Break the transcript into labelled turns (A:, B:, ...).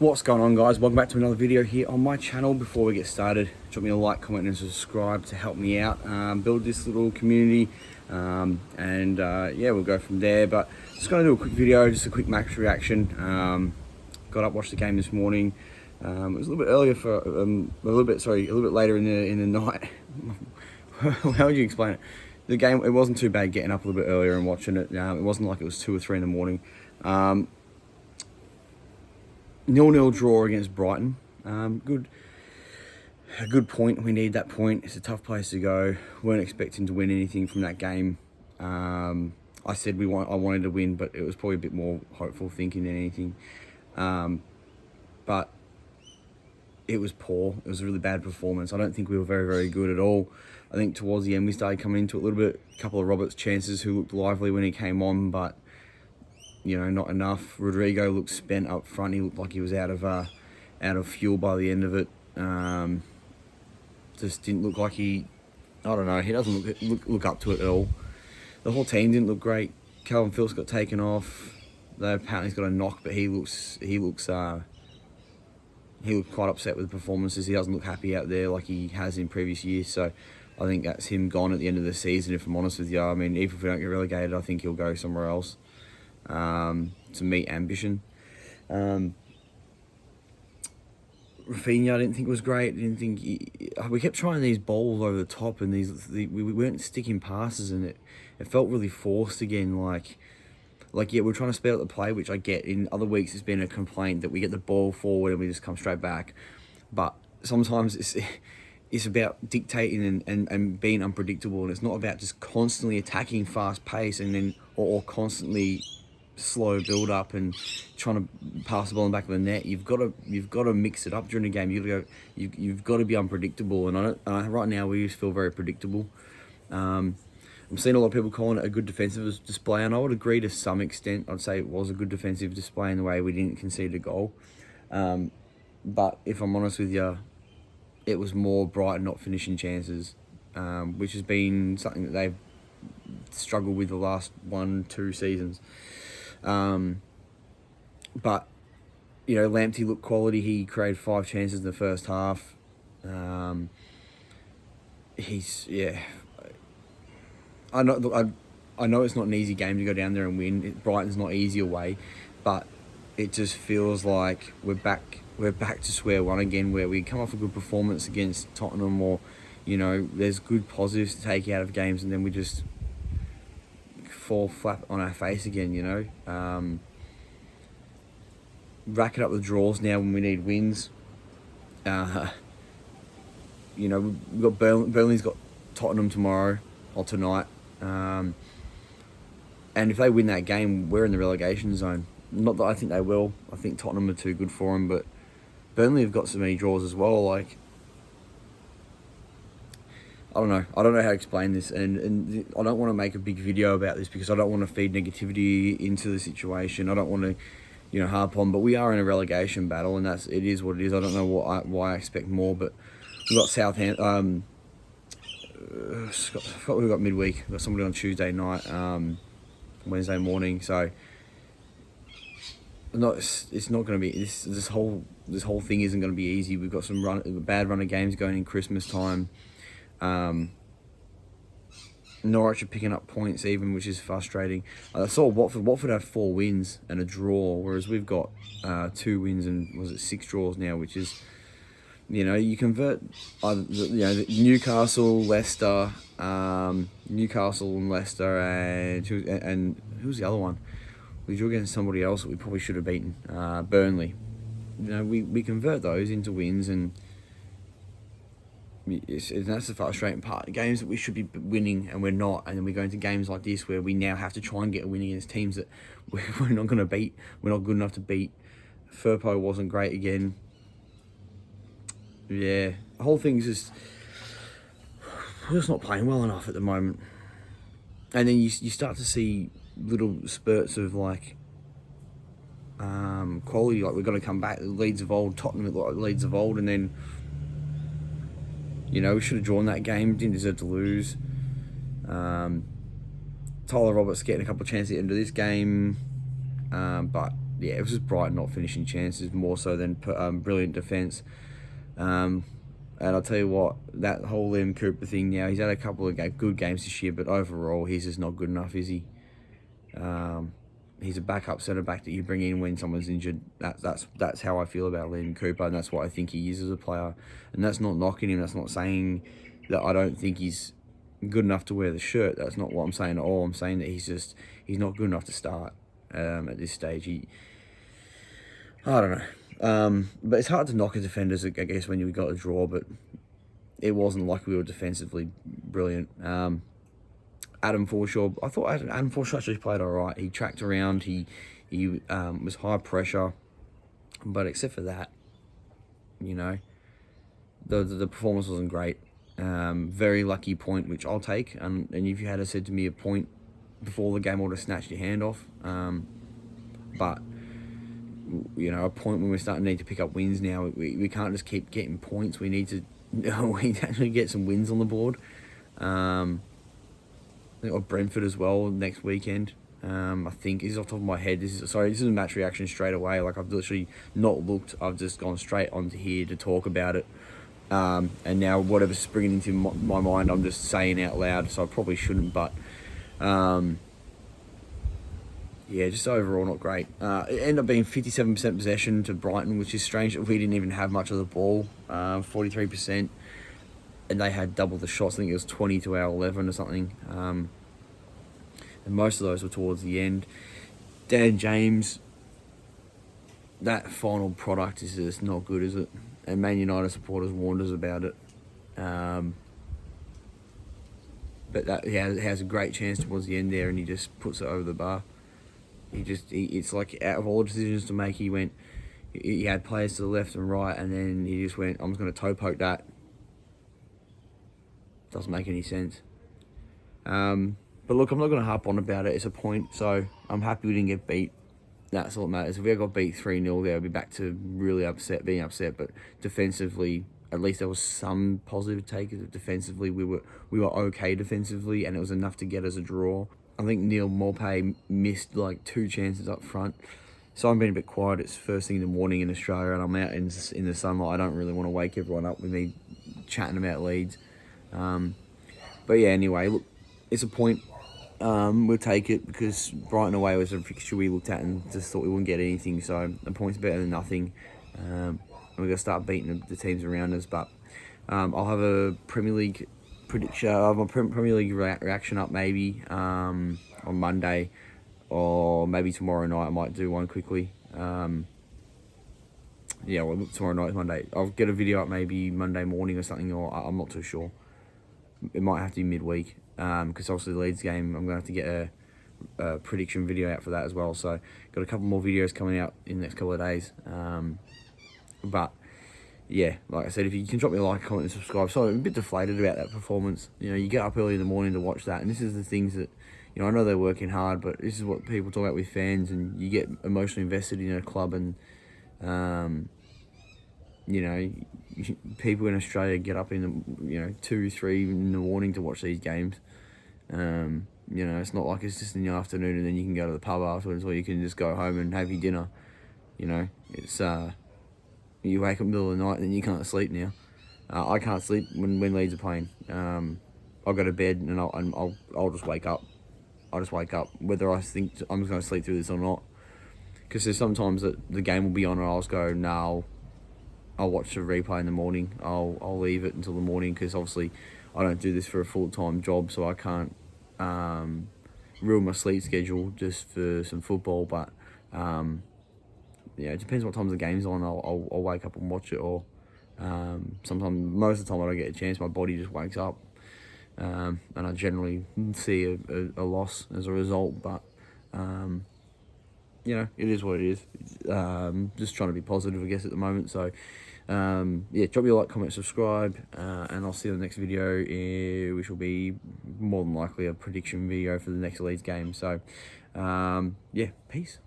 A: What's going on, guys? Welcome back to another video here on my channel. Before we get started, drop me a like, comment and subscribe to help me out build this little community, yeah, we'll go from there. But just going to do a quick video, just a quick match reaction. Got up, watched the game this morning. It was a little bit earlier for a little bit later in the night. How would you explain it? The game, it wasn't too bad getting up a little bit earlier and watching it. It wasn't like it was 2 or 3 in the morning. 0-0 draw against Brighton. A good point. We need that point. It's a tough place to go. Weren't expecting to win anything from that game. I said I wanted to win, but it was probably a bit more hopeful thinking than anything. But it was poor. It was a really bad performance. I don't think we were very, very good at all. I think towards the end we started coming into it a little bit. A couple of Roberts' chances who looked lively when he came on, but not enough. Rodrigo looked spent up front. He looked like he was out of fuel by the end of it. Just didn't look like he doesn't look up to it at all. The whole team didn't look great. Calvin Phillips got taken off. They apparently he's got a knock, but he looks quite upset with the performances. He doesn't look happy out there like he has in previous years. So I think that's him gone at the end of the season, if I'm honest with you. I mean, even if we don't get relegated, I think he'll go somewhere else to meet ambition. Rafinha, I didn't think was great. We kept trying these balls over the top, and we weren't sticking passes, and it felt really forced again. Yeah, we're trying to speed up the play, which I get. In other weeks, it's been a complaint that we get the ball forward and we just come straight back. But sometimes it's about dictating and being unpredictable, and it's not about just constantly attacking fast pace and then or constantly slow build up and trying to pass the ball in the back of the net. You've got to mix it up during the game. You've got to be unpredictable, and right now we just feel very predictable. I'm seeing a lot of people calling it a good defensive display, and I would agree to some extent. I'd say it was a good defensive display in the way we didn't concede a goal. But if I'm honest with you, it was more Brighton not finishing chances, which has been something that they've struggled with the last 1-2 seasons. But Lamptey looked quality. He created 5 chances in the first half. I know it's not an easy game to go down there and win. Brighton's not easy away, but it just feels like we're back to square one again, where we come off a good performance against Tottenham, or there's good positives to take out of games, and then we just fall flat on our face again. Racking up the draws now when we need wins. We've got Burnley's got Tottenham tomorrow or tonight. And if they win that game, we're in the relegation zone. Not that I think they will. I think Tottenham are too good for them, but Burnley have got so many draws as well. I don't know how to explain this, and I don't want to make a big video about this because I don't want to feed negativity into the situation. I don't want to, harp on, but we are in a relegation battle, and it is what it is. I don't know why I expect more, but we've got Southampton. I forgot we've got midweek. We've got somebody on Tuesday night, Wednesday morning. So it's not going to be this whole thing isn't going to be easy. We've got some bad run of games going in Christmas time. Norwich are picking up points even, which is frustrating. I saw Watford have 4 wins and a draw, whereas we've got 2 wins and 6 draws now, which is, you convert Newcastle, Leicester, and who's the other one? We drew against somebody else that we probably should have beaten, Burnley. We convert those into wins, and that's the frustrating part. Games that we should be winning and we're not, and then we go into games like this where we now have to try and get a win against teams that we're not going to beat. We're not good enough to beat. Firpo wasn't great again. Yeah, the whole thing's we're just not playing well enough at the moment. And then you start to see little spurts of quality, like we're going to come back. Leeds of old, Tottenham like Leeds of old, and then we should have drawn that game. Didn't deserve to lose. Tyler Roberts getting a couple of chances at the end of this game, but yeah, it was just Brighton not finishing chances more so than brilliant defence. And I'll tell you what, that whole Liam Cooper thing now, he's had a couple of good games this year, but overall, he's just not good enough, is he? He's a backup centre back that you bring in when someone's injured. That's how I feel about Liam Cooper, and that's what I think he is as a player. And that's not knocking him. That's not saying that I don't think he's good enough to wear the shirt. That's not what I'm saying at all. I'm saying that he's not good enough to start at this stage. I don't know. But it's hard to knock a defenders, I guess, when you got a draw. But it wasn't like we were defensively brilliant. Adam Forshaw, I thought Adam Forshaw actually played all right. He tracked around. He was high pressure, but except for that, you know, the performance wasn't great. Very lucky point, which I'll take. And if you had said to me a point before the game, I would have snatched your hand off. But you know, a point when we're starting to need to pick up wins now. We can't just keep getting points. We need to actually get some wins on the board. I think of Brentford as well next weekend. I think is off the top of my head. This is a match reaction straight away. Like, I've literally not looked. I've just gone straight onto here to talk about it. And now whatever's springing into my mind, I'm just saying out loud. So I probably shouldn't. But yeah, just overall not great. It ended up being 57% possession to Brighton, which is strange that we didn't even have much of the ball. 43%. And they had double the shots. I think it was 20 to our 11 or something. And most of those were towards the end. Dan James, that final product is just not good, is it? And Man United supporters warned us about it. But that he has a great chance towards the end there, and he just puts it over the bar. It's like, out of all decisions to make, he had players to the left and right, and then he just went, I'm just going to toe poke that. Doesn't make any sense. But look, I'm not going to harp on about it. It's a point, so I'm happy we didn't get beat. That's all that matters. If we had got beat 3-0 there, I'd be back to really being upset. But defensively, at least there was some positive take. Defensively, we were okay defensively, and it was enough to get us a draw. I think Neil Maupay missed like 2 chances up front. So I'm being a bit quiet. It's first thing in the morning in Australia, and I'm out in the sunlight. I don't really want to wake everyone up with me chatting about Leeds. But yeah, anyway, look, it's a point. We'll take it because Brighton away was a fixture we looked at and just thought we wouldn't get anything. So a point's better than nothing. And we're going to start beating the teams around us. But I'll have a Premier League prediction. I'll have a Premier League reaction up maybe on Monday, or maybe tomorrow night. I might do one quickly. Yeah, well, tomorrow night is Monday. I'll get a video up maybe Monday morning or something, or I'm not too sure. It might have to be midweek, because obviously the Leeds game, I'm going to have to get a prediction video out for that as well. So got a couple more videos coming out in the next couple of days. But yeah, like I said, if you can drop me a like, comment, and subscribe. So I'm a bit deflated about that performance. You know, you get up early in the morning to watch that, and this is the things that, you know, I know they're working hard, but this is what people talk about with fans, and you get emotionally invested in a club, and you know, people in Australia get up in the 2, 3 in the morning to watch these games. You know, it's not like it's just in the afternoon and then you can go to the pub afterwards, or you can just go home and have your dinner. You know, it's you wake up in the middle of the night and then you can't sleep now. I can't sleep when Leeds are playing. I'll go to bed and I'll just wake up. I'll just wake up whether I think I'm just going to sleep through this or not. Because there's sometimes that the game will be on and I'll just go, no, I'll watch the replay in the morning. I'll leave it until the morning, because obviously I don't do this for a full-time job, so I can't ruin my sleep schedule just for some football. But yeah, it depends what time the game's on. I'll wake up and watch it, or sometimes, most of the time I don't get a chance. My body just wakes up, and I generally see a loss as a result. But you know, it is what it is. Just trying to be positive, I guess, at the moment. So yeah, drop me a like, comment, subscribe, and I'll see you in the next video, which will be more than likely a prediction video for the next Leeds game. So yeah, peace.